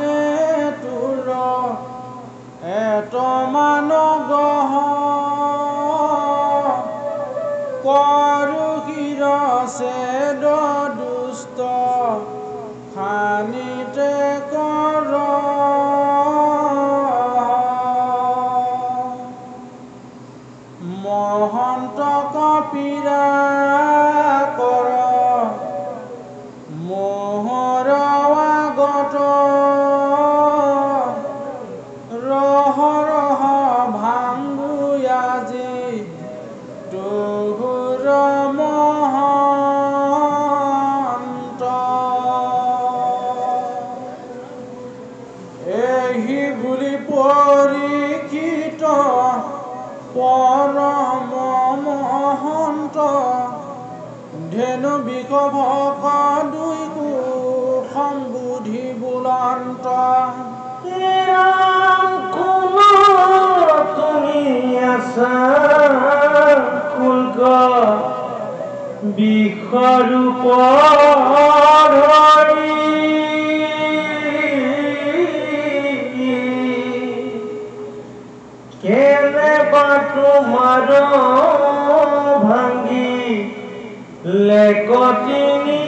মানে তোৰ এতমান গ্ৰহ কৰুষিৰ ছেদ দুষ্ট খানিতে কৰ মহন্ত কপিৰা কৰ মোহৰ আগত ৰহ ৰহ ভাংগু আজি তোৰ মহন্ত এহি বুলি পৰীক্ষিত পৰম মহন্ত ধেনু বিষ ভক দুই সম্বুধি বুলন্ত তুমি আছা কুলক বিষৰূপ কেনেবা তোমাৰ ভাঙ্গি লেকটিনি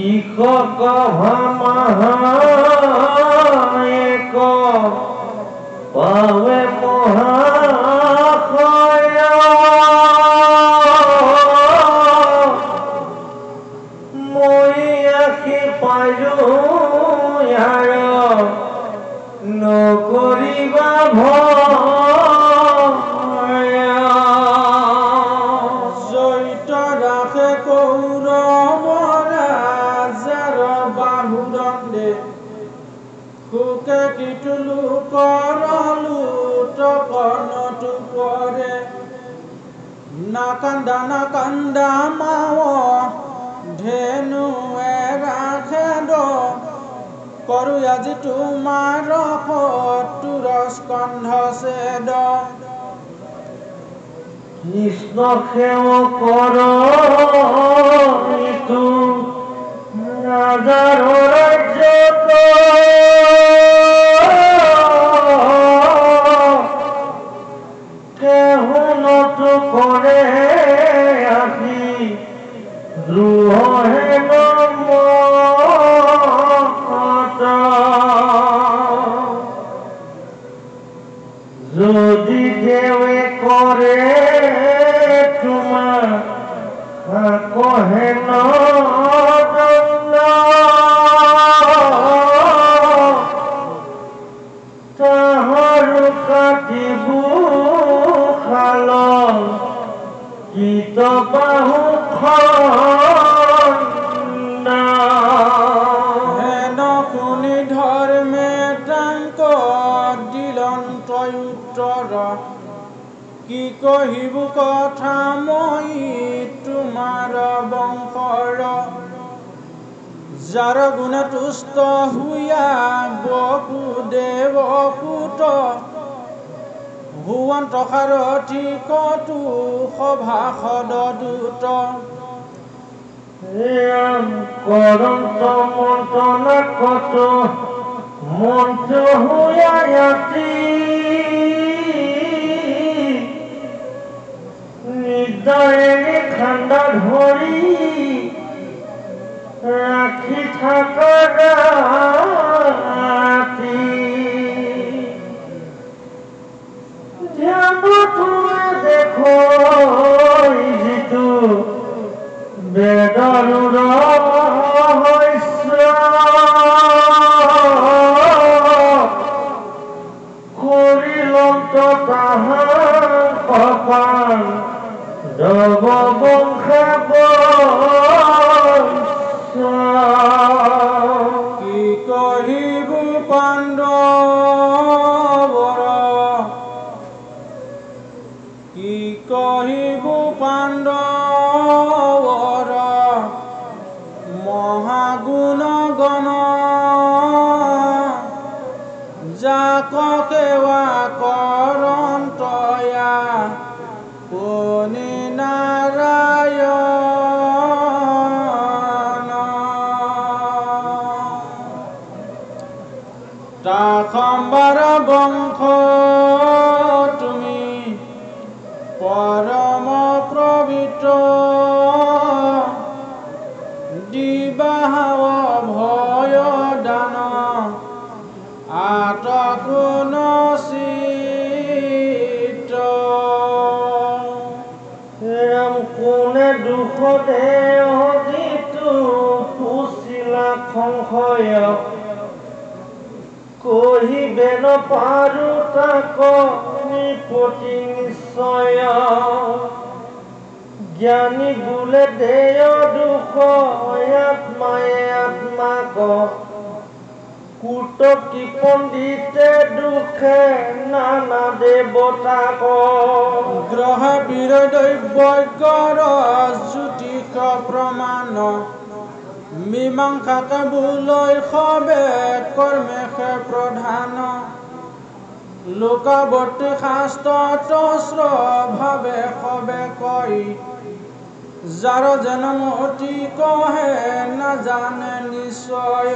ইকক ভামাহায়েক পাৱে মহাশয় মই আখি পাৰো ইয়াৰ নকৰিবা ভয় জৈত ৰাখে কৌৰৱ ৰাজাৰ বাহুদণ্ডে সুকে কিতুলু কৰলু তকনতু পৰে নাকান্দা মাৱ ধেনু ৰাখেদ কৰো আজি তোমাৰ তোৰ স্কন্ধ ছেদ কৃষ্ণ সেৱ কৰ ইটো ৰাজাৰ ৰাজ্যত কেহুনতো কৰে আজি দ্ৰোহে যদি দেৱে কৰে তোমাৰ কহে তাহাৰো কাটিবু খাল গীত বাহু হেন শুনি ধৰ্মে তাংক দিলন্ত উত্তৰ কি কহিবু কথা মই তোমাৰ বংশৰ যাৰ গুণে তুষ্ট হুয়া বসুদেৱ পুত হুৱন্ত সাৰথি কতু সভাসদ দূত কৰন্ত মন্ত্ৰণা কত মন্ত্ৰ হুয়ায়াতি নিৰ্দয়ে খান্ডা ধৰি ৰাখি থাকা ৰাতি ধ্যান তুমি দেখো যিটো বেদৰুৰ ৰহস্য কৰিলন্ত তাহাৰ কপাল ৰব বংশাব কি কহিবু পাণ্ডৱৰ কি কহিবু পাণ্ডৱৰ মহাগুণ গণ যাক সেৱা কৰন্তয়া পুনি নাৰায়ণ তাখম্বৰ বংশ তুমি পৰম পবিত্ৰ দিবাহ ভয় দান আতকুন চিত্ৰ ৰাম কোনে দুখতে অজিতু পুছিলা সংশয় কহিবে নপাৰো তাক নিপতি নিশ্চয় জ্ঞানী বোলে দেয় দুখ আত্মায়ে আত্মাক কুট কি পণ্ডিতে দুখে নানা দেৱতাক গ্ৰহ বিৰদৈবজ্ঞৰ জ্যোতিষ প্ৰমাণ মীমাংসাকে বোলৈ সবে কৰ্মেশে প্ৰধান লোকৱৰ্তী শাস্ত্ৰ ভাৱে সবে কয় যাৰ জনম অতি কহে নাজানে নিশ্চয়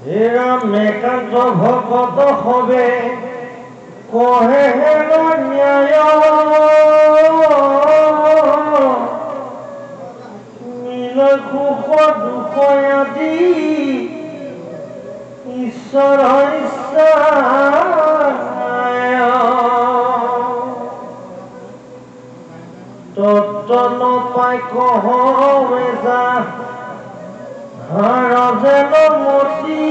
হে ৰাম একান্ত ভকত সবে কহে হেন ন্যায় মিলয় সুখ দুখ আদি ঈশ্বৰ তত্ত্ব নপাই কহৱে যা হাৰ যেন মতি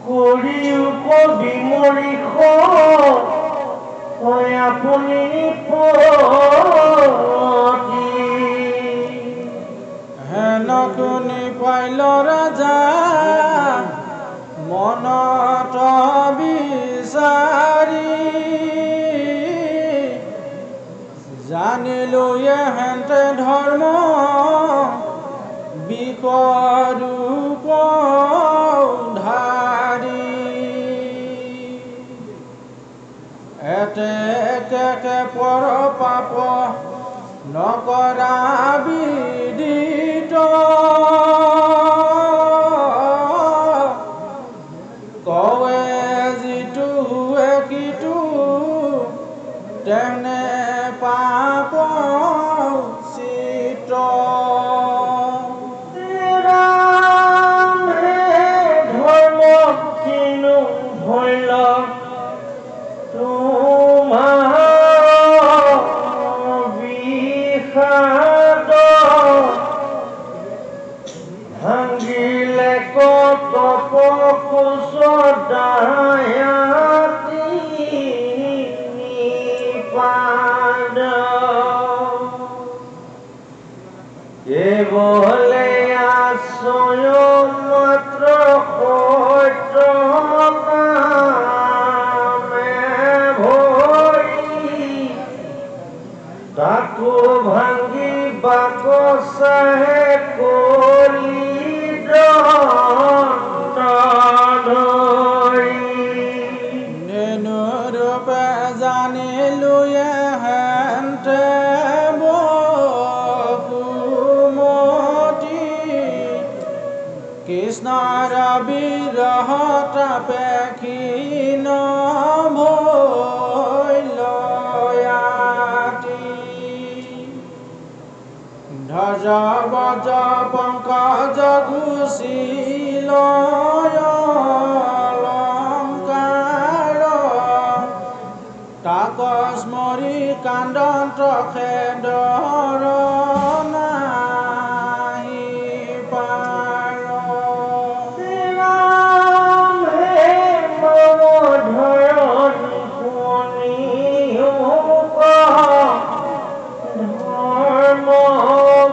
কৰি উপবিমৰিষ হয় আপুনি নিপতি হেন কুনি পাইল ৰাজা মনত বিচাৰি জানিলো এহেন্তে ধৰ্ম বিকৰূপ ধাৰি এতেকে পৰ পাপ নকৰা বিদিত কৱে যিটো কিটো তেনে পাপ চিত ৰাম হে ধৰ্ম কিনো ভৈল তোমাৰ বিষাদ ভাঙিলে কত পকুচ দায়াতি নিপাদ কেৱলে আশ্ৰয় মাত্ৰ সত্য নামে ভৰি তাকো ভাঙি বাকচাহে কলি নেনু ৰূপে জানিলো এহেন্তে বকুমতি কৃষ্ণৰ বিৰহ তাপে ক্ষীণ ভৈলয়াতি ধ্বজ বজ পংকজ ঘোষিল অলংকাৰ তাক স্মৰি কান্দন্ত খেদৰ নাহি পাৰ ৰাম হে মম ধৰণি শুনি ধৰ্ম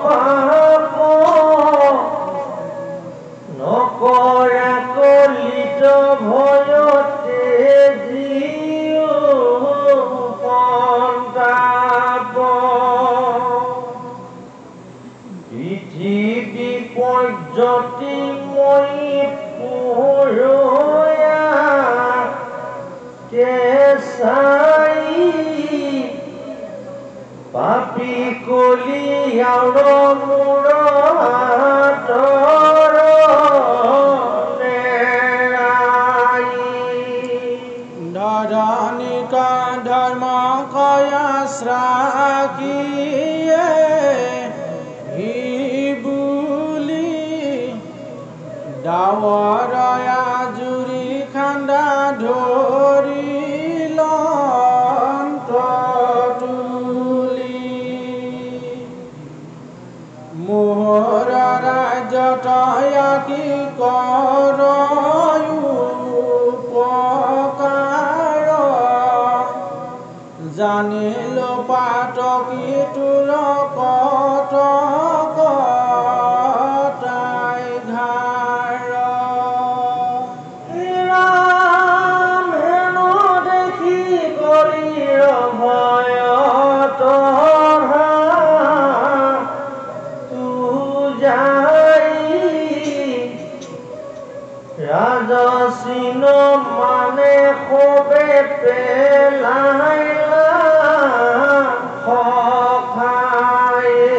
বাপ নকৰা কলিত ভয়তে সন্তাপ পৃথিৱী পৰ্যতি মই পুৰয়া চাই পাপি কলি আৰু মোৰ হাতৰ নেৰাই ধৰণিকা ধৰ্ম কয়াশ্ৰাকিয়ে হি বুলি ডাৱৰয়া জুৰি খান্দা ধৰিল তুলি মোহৰ ৰাজ্যত কি কৰয়ো উপকাৰ জানিল পাতকি তোৰ কতক তাই ঘাৰ ৰাম হেনো দেখি গলিৰ ভয়ত তু যাই ৰাজচিন মানে খবে পেলাইলা সখায়ে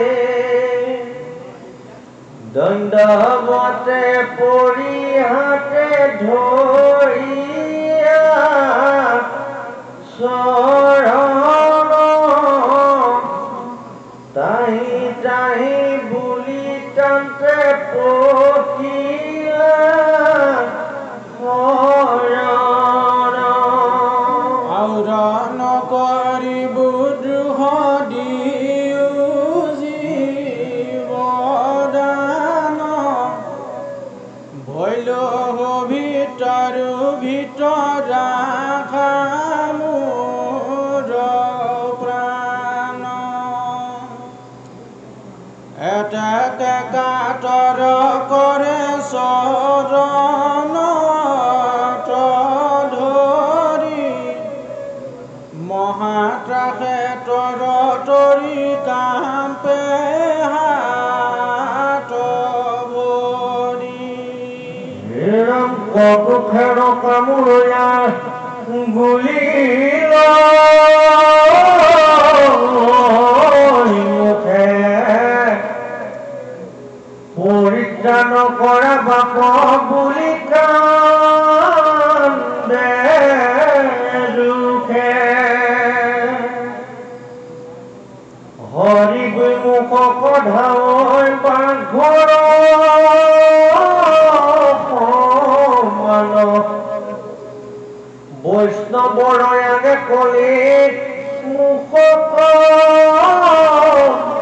দণ্ডৱতে পৰি হাতে ধৰিয়া চৰণ তাহি তাহি বুলি তান্তে পঠিলা শৰণ আউৰ নকৰিব দ্ৰোহ দিও জীবদান ভৈল ভিতৰু ভিতৰ ৰাখা মোৰ প্ৰাণ এতেকে কাতৰ কৰে চৰণ ধৰি মহাত্ৰাসে তৰ তৰি কাম্পে হাত ভৰি ৰাম কটুখেৰ কামুৰয়া গুলিল মুখে পৰিত্ৰাণ কৰা বাপ বুলি কান্দে দুখে হৰি মুখক ধাৱৈ পাকঘৰ বৈষ্ণৱৰ আগে কলি মুখক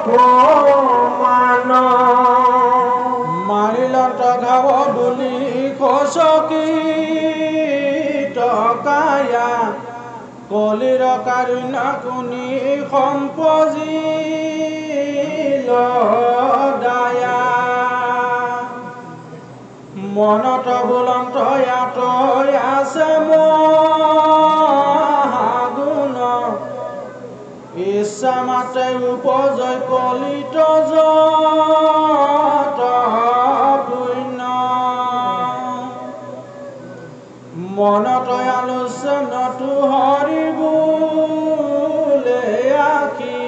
প্ৰমাণ মাৰিল ঘাব বুলি খচকি টকায়া কলিৰ কাৰুণ্য কুনি সম্পজিল দায়া মনত বুলন্ত ইয়াত আছে মহাগুণ ইচ্ছা মাতে উপজয় কলিত যত পুণ্য মনত আলোচনাটো হৰি বোলে আখি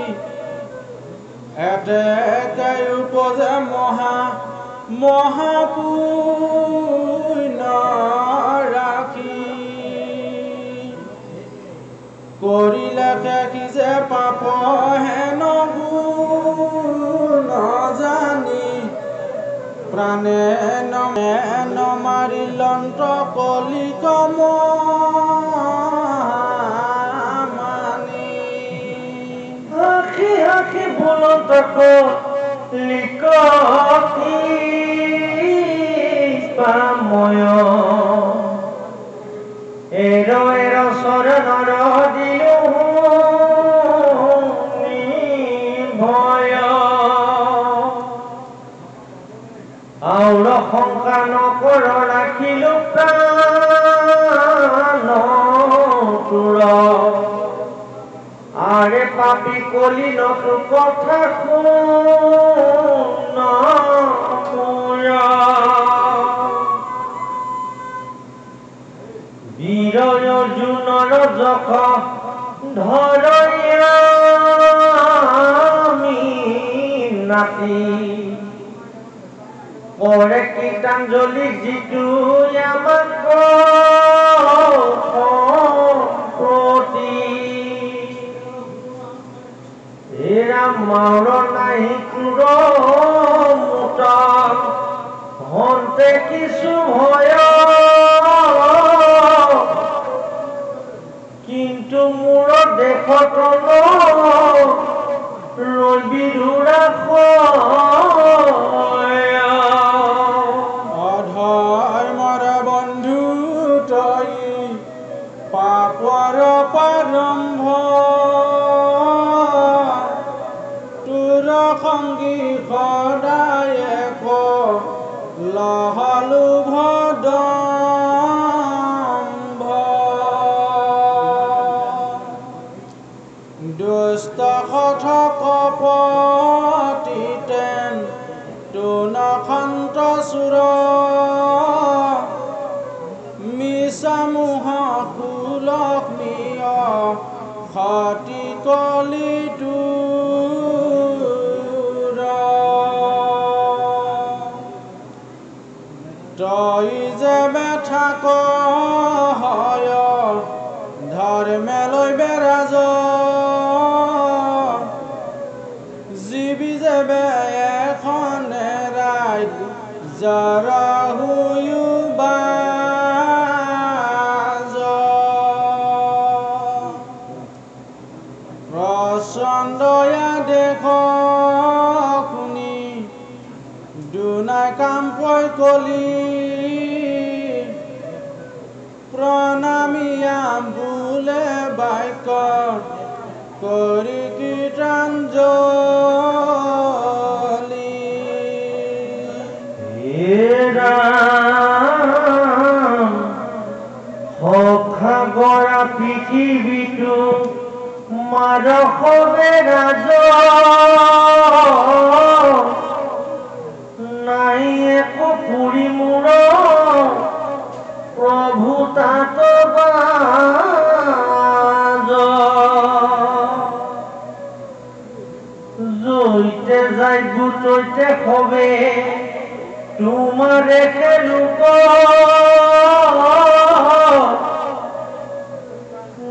এতেকে উপজে মহাপুণ্য ৰাখি কৰিলে কি যে পাপ হেন গুণ জানি প্ৰাণে নমাৰিলন্ত কলিকম মানি আখি আখি বুলন্তক লিকতি পাময় এৰ এৰ চৰণৰ দিলো ভয় আউৰ শংকা নকৰ ৰাখিলো প্ৰাণ তোৰ আৰে পাপি কলি নতু কথা শুন মোৰ চিৰ অৰ্জুনৰ যশ ধৰয়া নাতি কৰে কীৰ্তঞ্জলি যিটো আমাক প্ৰতি এৰা মাৰ নাই ক্ৰোধ মোত হন্তে কিছু ভয় কিন্তু মোৰ দেশত ৰবিধুৰা অধৰ্মৰ বন্ধু তই পাপৰ প্ৰাৰম্ভ তোৰ সংগী সদায় লহলোভ দম্ভ দুষ্ট কথক কপটিতেন তোনখন্ত চুৰ মিছা মোহ কুলগ্নীয় সতি কলি তোৰ তই যে বেঠাক হয় ধৰ্মেলৈ বেৰাজ জীৱি যেবে এখনে ৰাইত জৰহুয়ো বাজ প্ৰচণ্ডয়া দেখ শুনি দুনাই কাম পই কলি প্ৰণামিয়া বোলে বাক্য কৰি কীৰ্তঞ্জলি সখা গৰা পৃথিৱীটো মাৰসবে ৰাজ নাই একো পুৰি মূৰ প্ৰভু তাত বাজ জৈতে যাই গুটৈতে হবে তোমাৰে খেলুক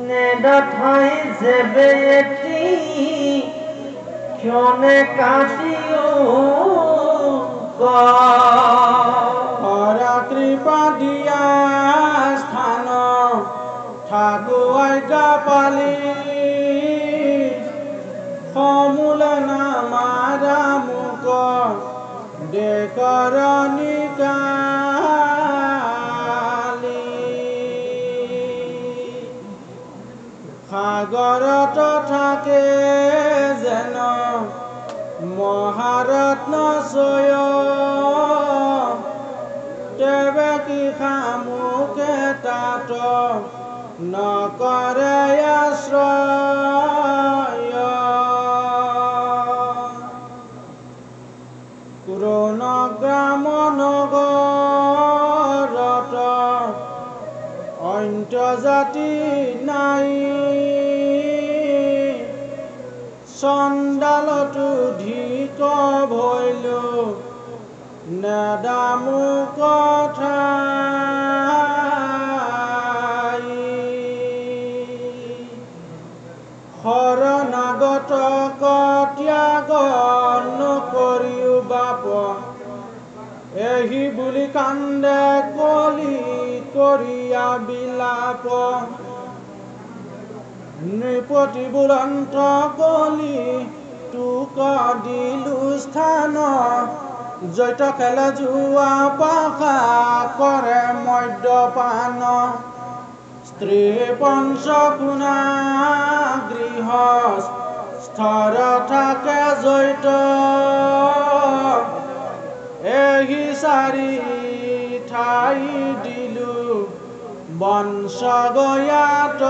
নেদা ঠাই যেবে এটি ক্ষণে কাটিও হৰা কৃপা দিয়া স্থান ঠাকু আজ্ঞা পালি সমূলে নামাৰা মোক দেশৰ নিকালি সাগৰত থাকে যেন মহাৰত্ন চয় তেবে কি খামুকে তাত নকৰে আশ্ৰয় কুৰণগ্ৰাম নগৰত অন্তজাতি নাই চণ্ডালতো ধিক ভৈলো নেদামু কথাই শৰণাগত ত্যাগ নকৰিও বাপ এহি বুলি কান্দে কলি কৰিয়া বিলাপ নৃপতি বুলন্ত কলি তোক দিলো স্থান জৈত খেলে জুৱা পাখা কৰে মদ্যপান স্ত্ৰী পঞ্চগুণা গৃহ স্থৰ থাকে জৈত এহি চাৰি ঠাই দিলো বংশ গয়াত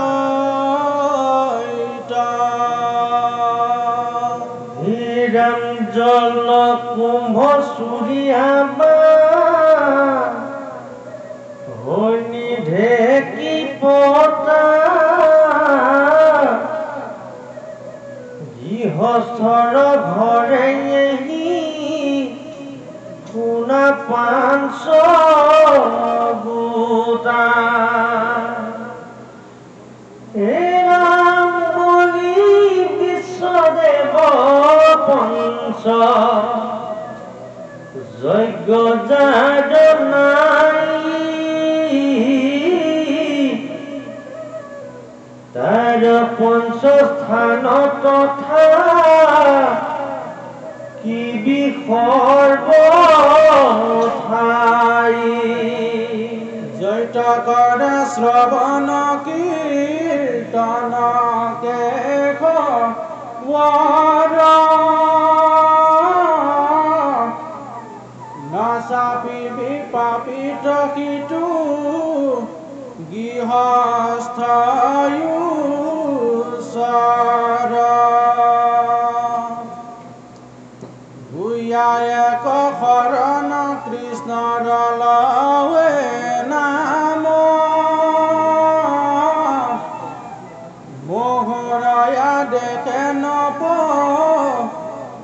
জল কুম্ভ চুৰিয়াবা হনি ঢেকি গছৰ ঘৰে শুনা পাঞ্চ গোটা হে ৰাম বলি বিশ্বদেৱ পঞ্চ যজ্ঞ যাৰ নাই তাৰ পঞ্চস্থান তথা কি বিসৰ্গ ঠাই জৈত কৰে শ্ৰৱণ কীৰ্তন কেশ ৱৰ নাচাপিবি পাপিত কিটো গৃহস্থয়ুচৰ ভূঞাই এক শৰণ কৃষ্ণৰ লৱে নাম মোহৰয়া দেখে নপ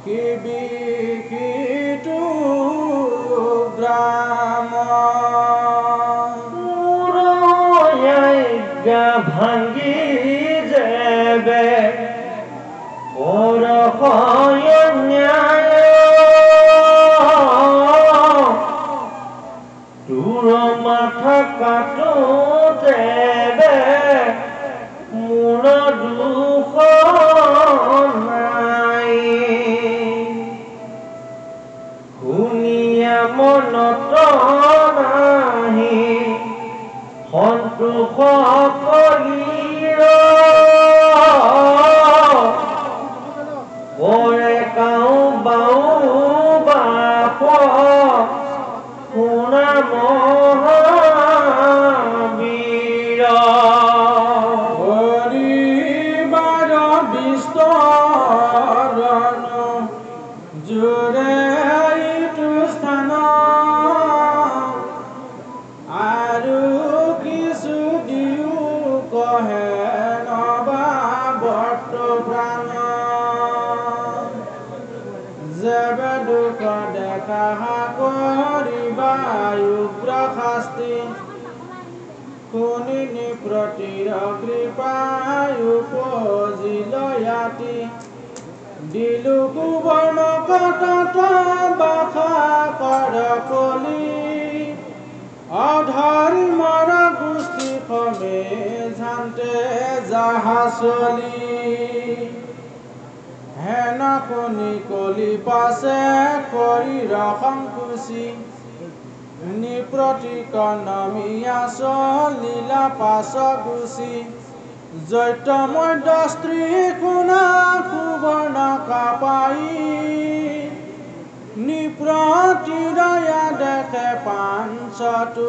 কিবিকিটো গ্ৰাম ভাঙি যাবে পৰশয় ন্যায় তোৰ মাথা কাটো দেবে মোৰ দুখ নাই শুনিয়া মনত নাহি সন্তোষ কৰিৰ পৰে কাও বাও বাপ শুনা মহাবীৰ হৰিবাৰ বিস্তৰণ জোৰে ইটো স্থান আৰু কিছু দিও কহে নবা বৰ্ত প্ৰাণ যেবে দুখ দেখা কৰিবা উগ্ৰ শাস্তি শুনি নিপ্ৰতিৰ কৃপায় উপজিল ইয়াতি দিলো কুবৰ্ণ কটত বাসা কৰ কলি অধৰ্মৰ গোষ্ঠী সমে ঝান্তে যাহা চলি হেন শুনি কলি পাছে কৰি সংকুচি নিপ্ৰতিক নমিয়া চলিলা পাছ গুচি জৈতমধ্য স্ত্ৰী শুনা সুবৰ্ণ কাপাই নিপ্ৰতিৰয়া দেখে পাঞ্চটো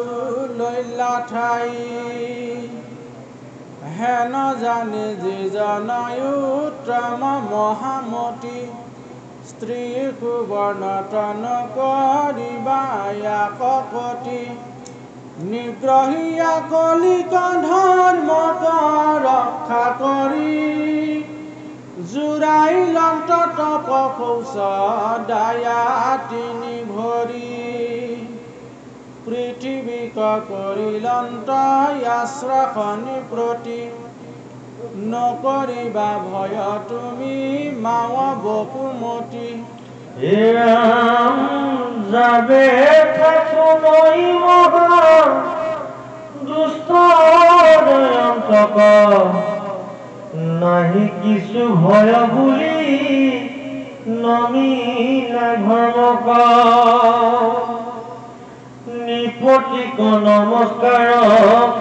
লৈলা ঠাই হেন জানি যিজনয় উত্তম মহামতি স্ত্ৰী সুবৰ্ণ তন কৰিবা কপতি নিগ্ৰহীয়া কলিক ধৰ্মক ৰক্ষা কৰি জুৰাইলন্ত তপ কৌশ দায়াতিনি ভৰি পৃথিৱীক কৰিলন্ত আশ্ৰখনি প্ৰতি নকৰিবা ভয় তুমি মাৱ বকুমতি হে ৰাম যাবে থাকো মই মহা দুষ্ট দয়ন্তক নাহি কিছু ভয় বুলি নমিলা ধৰ্মক নিপতিক নমস্কাৰ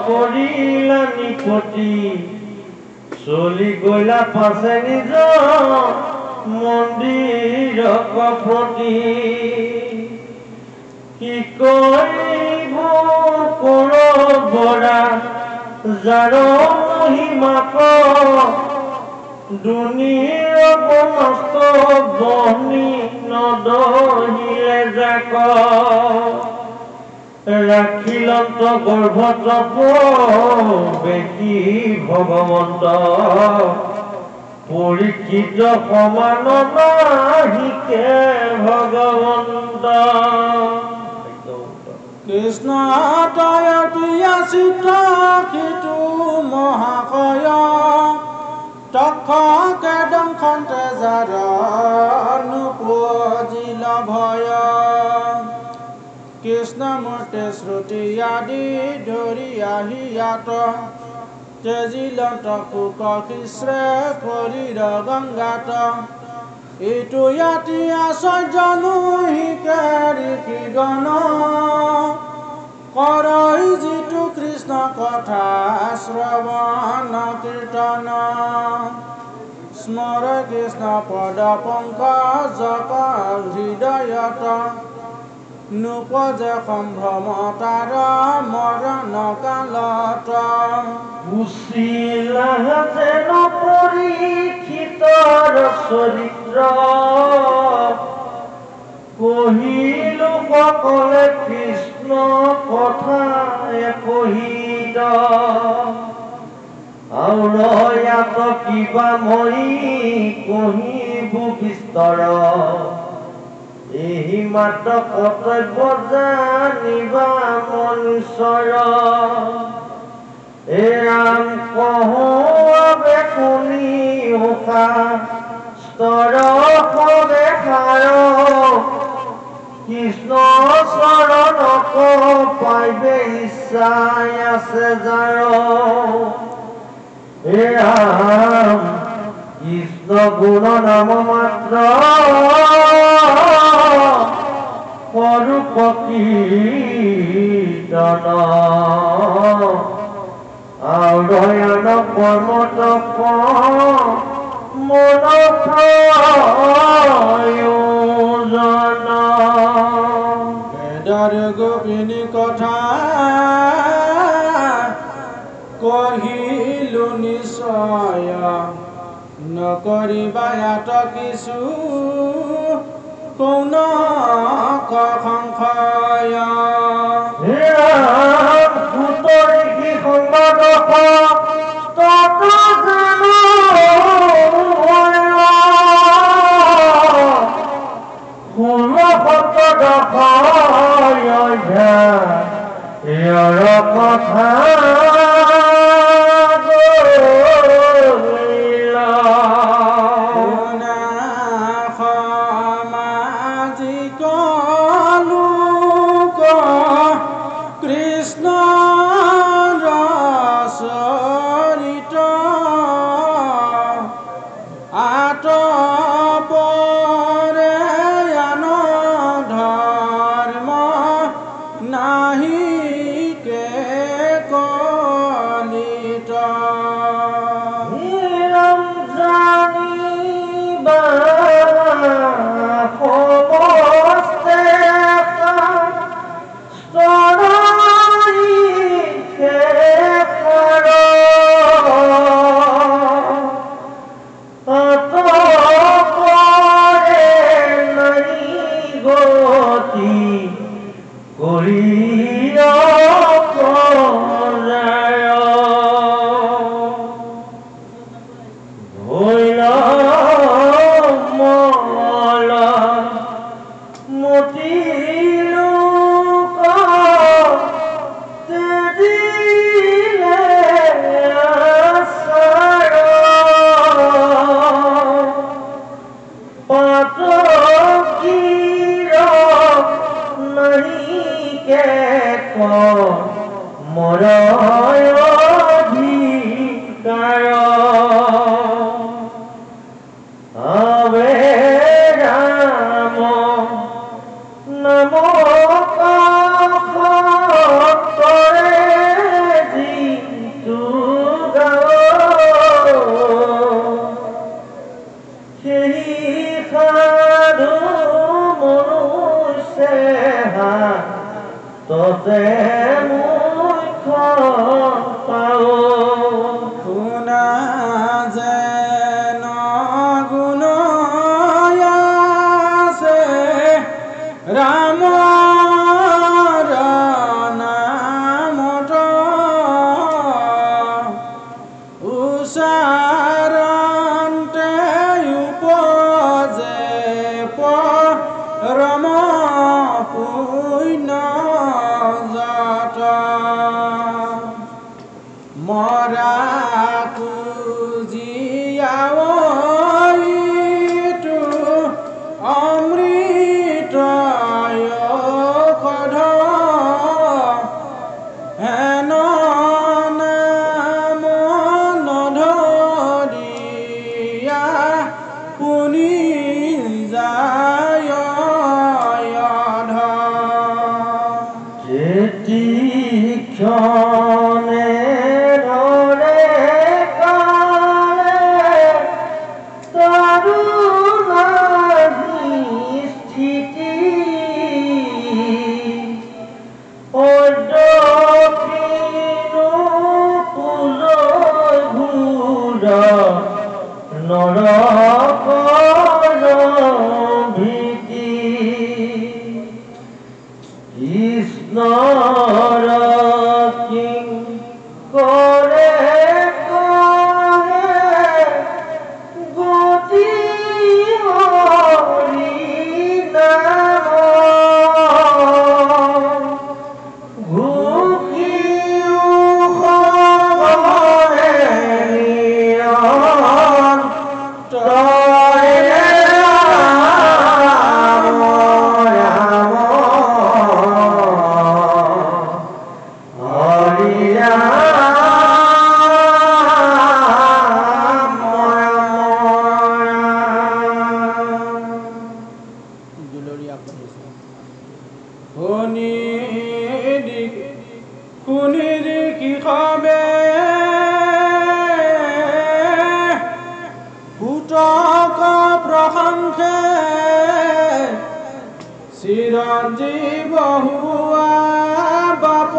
কৰিলা নিপতি চলি গলা পাছে নিজ মন্দিৰ প্ৰতি কি কৰিব কৰবৰা যাৰ মহিমাক দুনিৰ সমস্ত বহনি নদহিলে যাক ৰাখিলন্ত গৰ্ভতপ বেকি ভগৱন্ত পৰীক্ষিত সমান নাহিকে ভগৱন্ত কৃষ্ণ তয়তি আছিত সিটো মহাশয় তক্ষকে দংখন্তে যাৰ নুপুজিল ভয় কৃষ্ণমূৰ্তি শ্ৰুতি আদি ধৰি আহি ইয়াত তেজিলত শোক শিশ্ৰে শৰীৰ গংগাত এইটো ইয়াতি আশ্চৰ্যনো শিকে ঋষিগণ কৰই যিটো কৃষ্ণ কথা শ্ৰৱণ কীৰ্তন স্মৰ কৃষ্ণ পদ পংকজক হৃদয়ত নুপজে সম্ভ্ৰম তাৰ মৰণ কালত উচিলা যেন পৰীক্ষিতৰ চৰিত্ৰ কহিলো সকলে কৃষ্ণ কথা কহিত আৰু ইয়াত কিবা মই কহিব বিস্তৰ এই মাত্ৰ কৰ্তব্য জানিবা মনুষ্যৰ এৰাম কহোৱে শুনি উষা স্তৰ সবে সাৰ কৃষ্ণ চৰণক পাইবে ইচ্ছাই আছে যাৰ এৰাম কৃষ্ণ গুণ নাম মাত্ৰ স্বৰূপ কীৰ্তন আৰয়ন কৰ্ম তপ মন প্ৰয়োজন বেদৰ গোপিনী কথা কহিলো নিশ্চয় নকৰিবা ইয়াত কিছু কোন সংশয় সুতৰিষি সংবাদ কথা কৃষ্ণ ৰস ইয়াৱইটো অমৃতয় সধ হেন নাম নধৰিয়া পুনি যায় অধ যেতি ক্ষণে ধৰে কালে তৰুণাগ্নি স্থিতি অদ্যপিনো পুজৈ ঘূৰ নৰকৰ ভীতি কৃষ্ণৰ কিং কৰে কৰে গতি হৰি নাম ঘুকিও সময়ে নিৰন্তৰে ৰাম ৰাম হৰি ৰাম দুলৰীয়া কৰিছে শুনি দেখি খাবে ভূতক প্ৰশংসে চিৰঞ্জীৱ হোৱা বাপ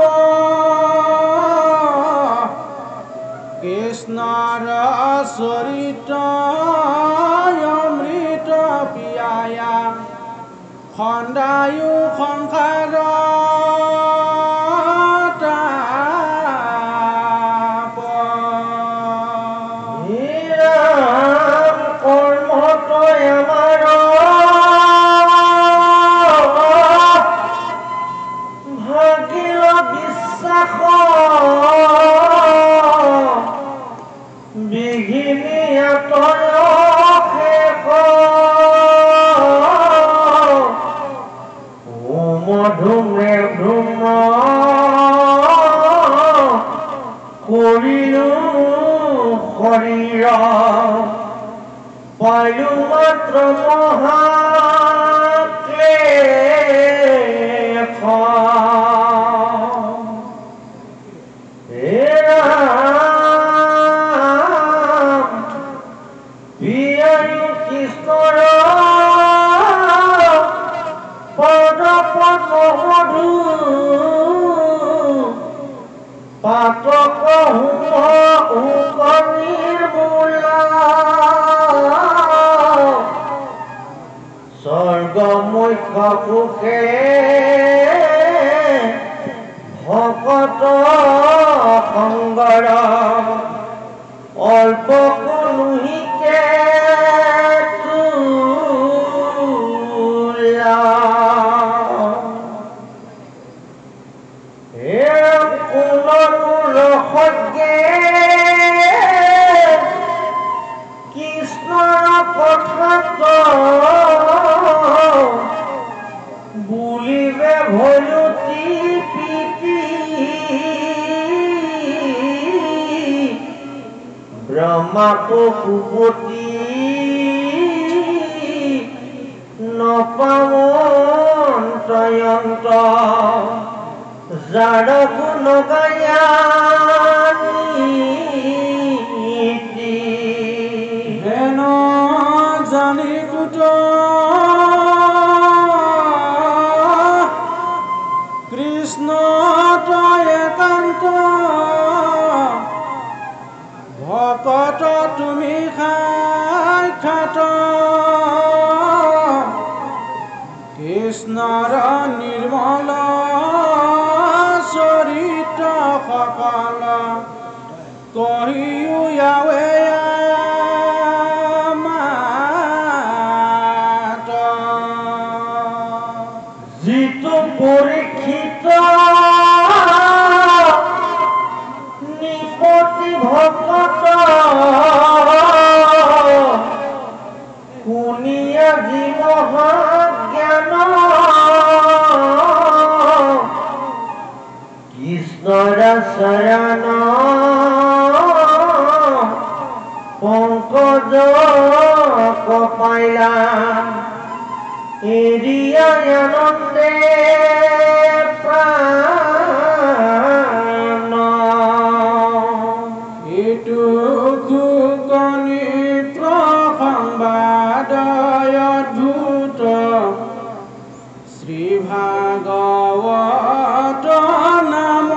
কৃষ্ণৰ চৰিত্ৰ অমৃত পিয়ায়া খন্দায়ো সংসাৰ তাপ নিৰাম কৰ্মতই আমাৰ ভাগিল বিশ্বাস বিঘিনি আঁতৰ শেষ মধুমে ভ্ৰম কৰিলো শৰীৰ পালো মাত্ৰ মহাক্লেশ হে ৰাম প্ৰিয় কৃষ্ণৰ পদপদ্মধু পাতক নিৰ্মূলা স্বৰ্গ মুখ্য সুখে ভকত সংগৰ অল্প কোনোহিকে তোলা কৃষ্ণৰ কথাত বুলিবে ভয়তি প্ৰীতি ব্ৰহ্মা পশুপতি নপামন্তয়ন্ত যাৰ গুণ গায়ানীতি হেন জানি কুট কৃষ্ণ তই একান্ত ভকত তুমি সাক্ষাৎ কৃষ্ণৰ নিৰ্মল চৰিত্ৰ সকল কহিও ইয়াৱে মাত যিটো পৰীক্ষিত নিপতি ভকত কপাইলা এৰিয়া আনন্দে প্ৰাণ ইটো খুকনি প্ৰসংবাদয় অদ্ভুত শ্ৰী ভাগৱত নাম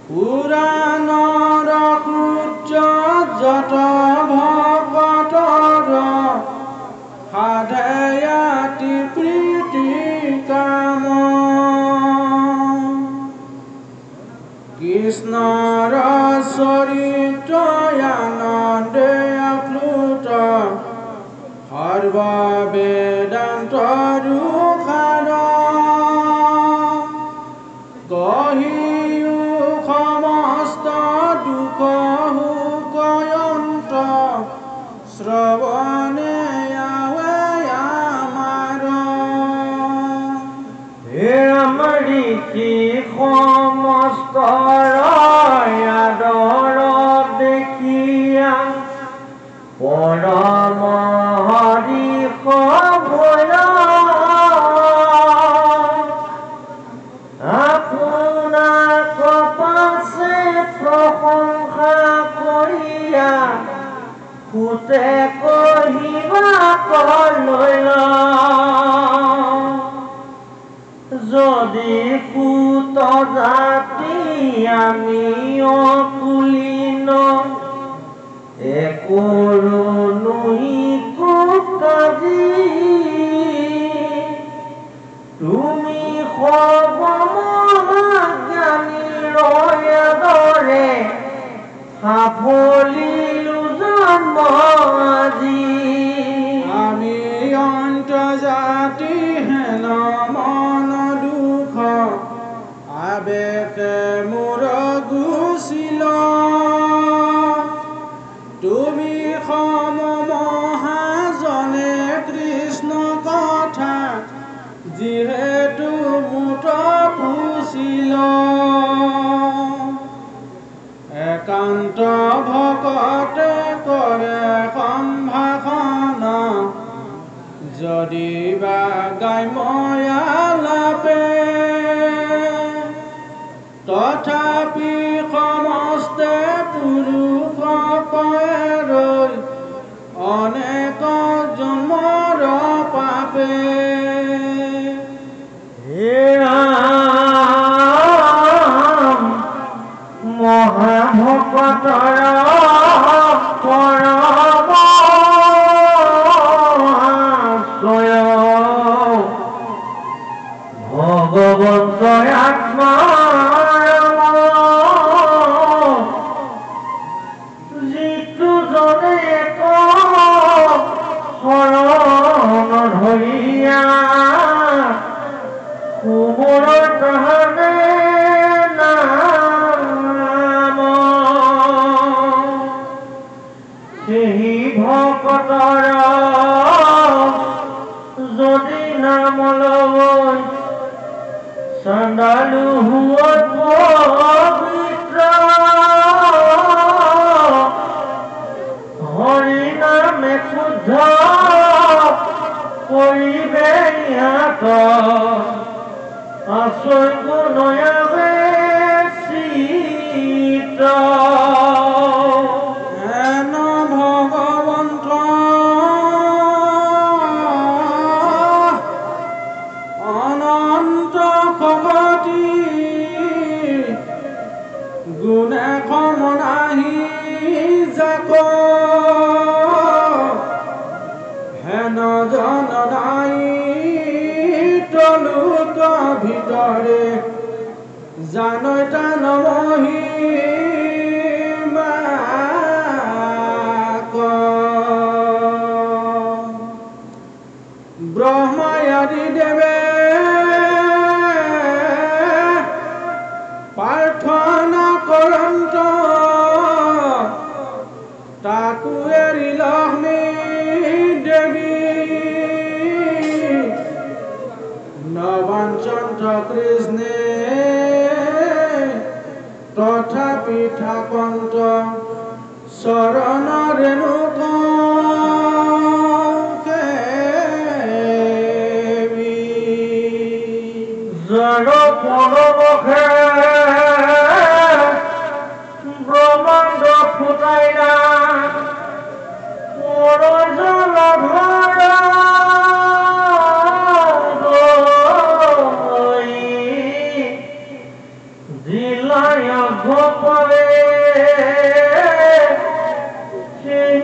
পুৰাণৰ সূৰ্য যত ভকতৰ সাধয়াতি প্ৰীতি কাম কৃষ্ণৰ চৰিত্ৰ আনন্দে আপ্লুত সৰ্ববেদান্ত ৰূখাৰ গহিও সমস্ত দুখ হুকয়ন্ত শ্ৰৱণে আৱে আমাৰ হে আমাৰি কি সমস্ত আদৰ দেখিয়া পৰম হৰি খবৰা আপোনাক পাছে প্ৰশংসা কৰিয়া সুতে কহিবা কলৈ যদি কুত জাতি আমি অকুলীন একৰো নুই কাজি তুমি সৰ্বমহাজ্ঞানীৰ দৰে সাফলিলো জন্ম আজি আমি অন্তজাতি হেন মন দুখ আবেগে মোৰ গুচিল তুমি সম মহাজনে কৃষ্ণ কথা যিহেতু মুঠ পুছিল একান্ত ভকতে কৰে সম্ভাষণ যদি বা গাম্যয়া লাপে তথাপি সমস্তে পুৰুষ পৰৈ অনেক জন্মৰ পাপে হে ৰাম মহাভকতৰ পৰম আশ্ৰয় ভগৱন্তৰ আত্মা যিটো জনে শৰণ ধৰিয়া কোমল তাহানে নাম সেই ভকতৰ যদি নাম লয় চণ্ডালু হুৱত পবিত্ৰ হৰি নামে শুদ্ধ কৰিবে ইহাত আশ্ৰয় গুণয়াবে চিত হেন ভগৱন্ত অনন্ত ভগতি গুণে সমনাহি যাক হেন জন নাই তলুক ভিতৰে জানৈ তান মহিমা ব্ৰহ্মায়াদি দেৱে প্ৰাৰ্থনা কৰন্ত তাকো এৰি লক্ষ্মী দেৱী নবাঞ্চন্ত কৃষ্ণে তথাপি থাকন্ত চরণ রেণুক জড় পরমুখে ব্রহ্মাণ্ড ফুটাইলা পরজল ধারা জিলায় গোপরে সেই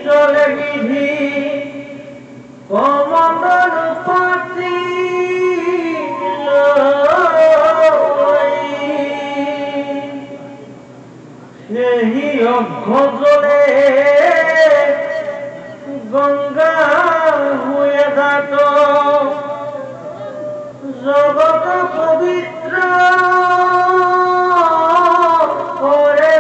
জলে বিধি কমণ্ডল পাতি সেই অঘজলে গঙ্গা হয়ে যাত জগত পবিত্র করে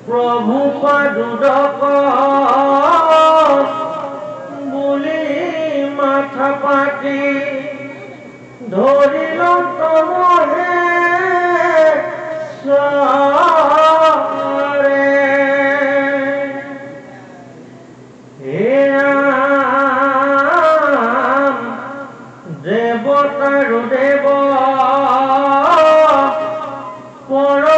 প্রভু পাদুদক বুলি মাথা পাতি ধরিল তমহে সরে দেবতার দেব পর